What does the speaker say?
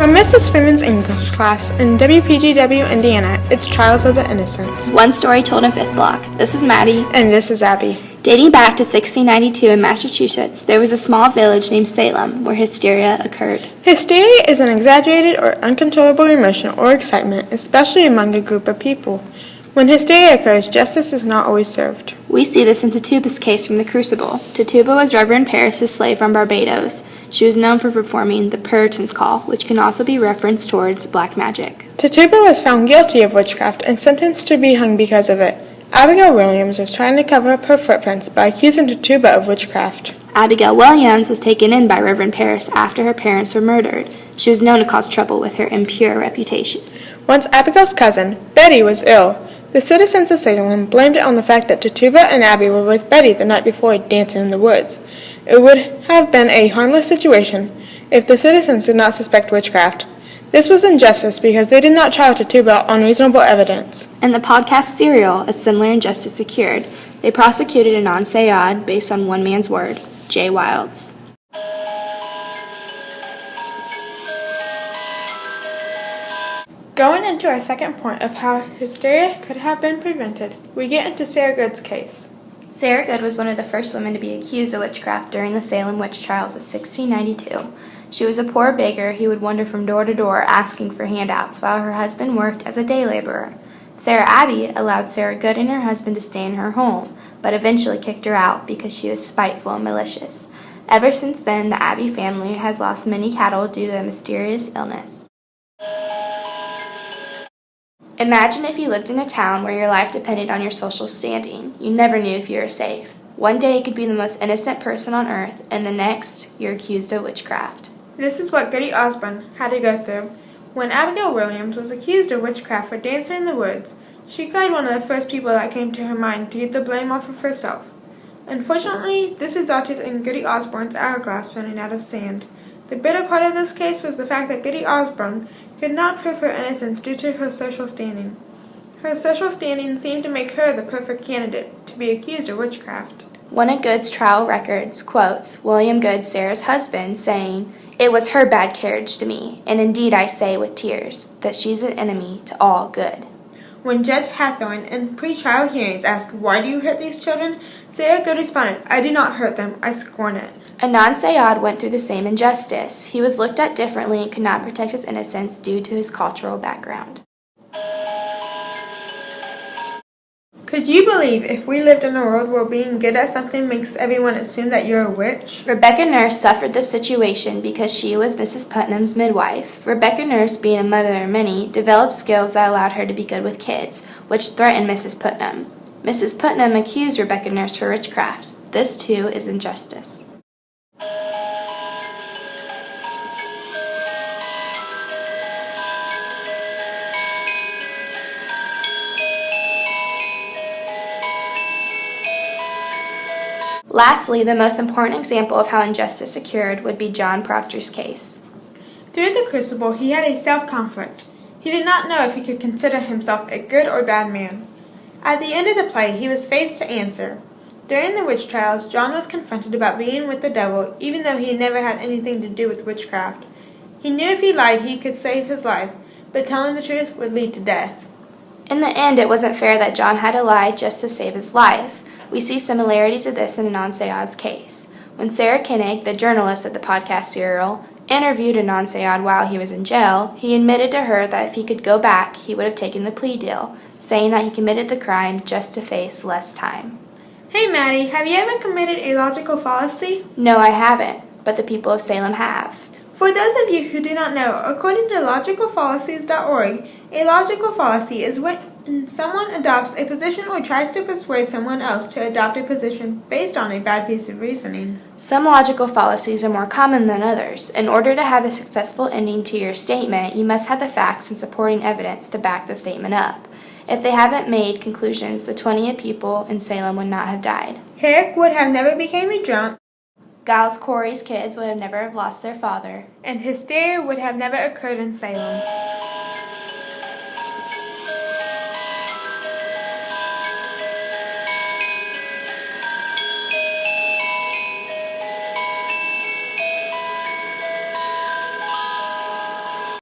Mrs. Freeman's English class in WPGW, Indiana, it's Trials of the Innocents. One story told in fifth block. This is Maddie. And this is Abby. Dating back to 1692 in Massachusetts, there was a small village named Salem where hysteria occurred. Hysteria is an exaggerated or uncontrollable emotion or excitement, especially among a group of people. When hysteria occurs, justice is not always served. We see this in Tituba's case from the Crucible. Tituba was Reverend Paris's slave from Barbados. She was known for performing the Puritan's Call, which can also be referenced towards black magic. Tituba was found guilty of witchcraft and sentenced to be hung because of it. Abigail Williams was trying to cover up her footprints by accusing Tituba of witchcraft. Abigail Williams was taken in by Reverend Paris after her parents were murdered. She was known to cause trouble with her impure reputation. Once Abigail's cousin, Betty, was ill, the citizens of Salem blamed it on the fact that Tituba and Abby were with Betty the night before dancing in the woods. It would have been a harmless situation if the citizens did not suspect witchcraft. This was injustice because they did not try Tituba on reasonable evidence. In the podcast Serial, a similar injustice occurred. They prosecuted a non-sayad based on one man's word, Jay Wilds. Going into our second point of how hysteria could have been prevented, we get into Sarah Good's case. Sarah Good was one of the first women to be accused of witchcraft during the Salem witch trials of 1692. She was a poor beggar who would wander from door to door asking for handouts while her husband worked as a day laborer. Sarah Abbey allowed Sarah Good and her husband to stay in her home, but eventually kicked her out because she was spiteful and malicious. Ever since then, the Abbey family has lost many cattle due to a mysterious illness. Imagine if you lived in a town where your life depended on your social standing. You never knew if you were safe. One day you could be the most innocent person on earth, and the next, you're accused of witchcraft. This is what Goody Osborne had to go through. When Abigail Williams was accused of witchcraft for dancing in the woods, she cried one of the first people that came to her mind to get the blame off of herself. Unfortunately, this resulted in Goody Osborne's hourglass running out of sand. The bitter part of this case was the fact that Goody Osborne could not prove her innocence due to her social standing. Her social standing seemed to make her the perfect candidate to be accused of witchcraft. One of Good's trial records quotes William Good, Sarah's husband, saying, "It was her bad carriage to me, and indeed I say with tears, that she's an enemy to all good." When Judge Hathorne in pre-trial hearings asked, "Why do you hurt these children?" Sarah Good responded, "I do not hurt them, I scorn it." A non-sayad went through the same injustice. He was looked at differently and could not protect his innocence due to his cultural background. Could you believe if we lived in a world where being good at something makes everyone assume that you're a witch? Rebecca Nurse suffered this situation because she was Mrs. Putnam's midwife. Rebecca Nurse, being a mother of many, developed skills that allowed her to be good with kids, which threatened Mrs. Putnam. Mrs. Putnam accused Rebecca Nurse for witchcraft. This, too, is injustice. Lastly, the most important example of how injustice occurred would be John Proctor's case. Through the Crucible, he had a self-conflict. He did not know if he could consider himself a good or bad man. At the end of the play, he was faced to answer. During the witch trials, John was confronted about being with the devil, even though he never had anything to do with witchcraft. He knew if he lied, he could save his life, but telling the truth would lead to death. In the end, it wasn't fair that John had to lie just to save his life. We see similarities of this in a non-sayad's case. When Sarah Koenig, the journalist of the podcast Serial, interviewed a non-sayad while he was in jail, he admitted to her that if he could go back, he would have taken the plea deal, saying that he committed the crime just to face less time. Hey Maddie, have you ever committed a logical fallacy? No, I haven't, but the people of Salem have. For those of you who do not know, according to logicalfallacies.org, a logical fallacy is when someone adopts a position or tries to persuade someone else to adopt a position based on a bad piece of reasoning. Some logical fallacies are more common than others. In order to have a successful ending to your statement, you must have the facts and supporting evidence to back the statement up. If they haven't made conclusions, the 20 people in Salem would not have died. Herrick would have never become a drunk, Giles Corey's kids would have never have lost their father, and hysteria would have never occurred in Salem.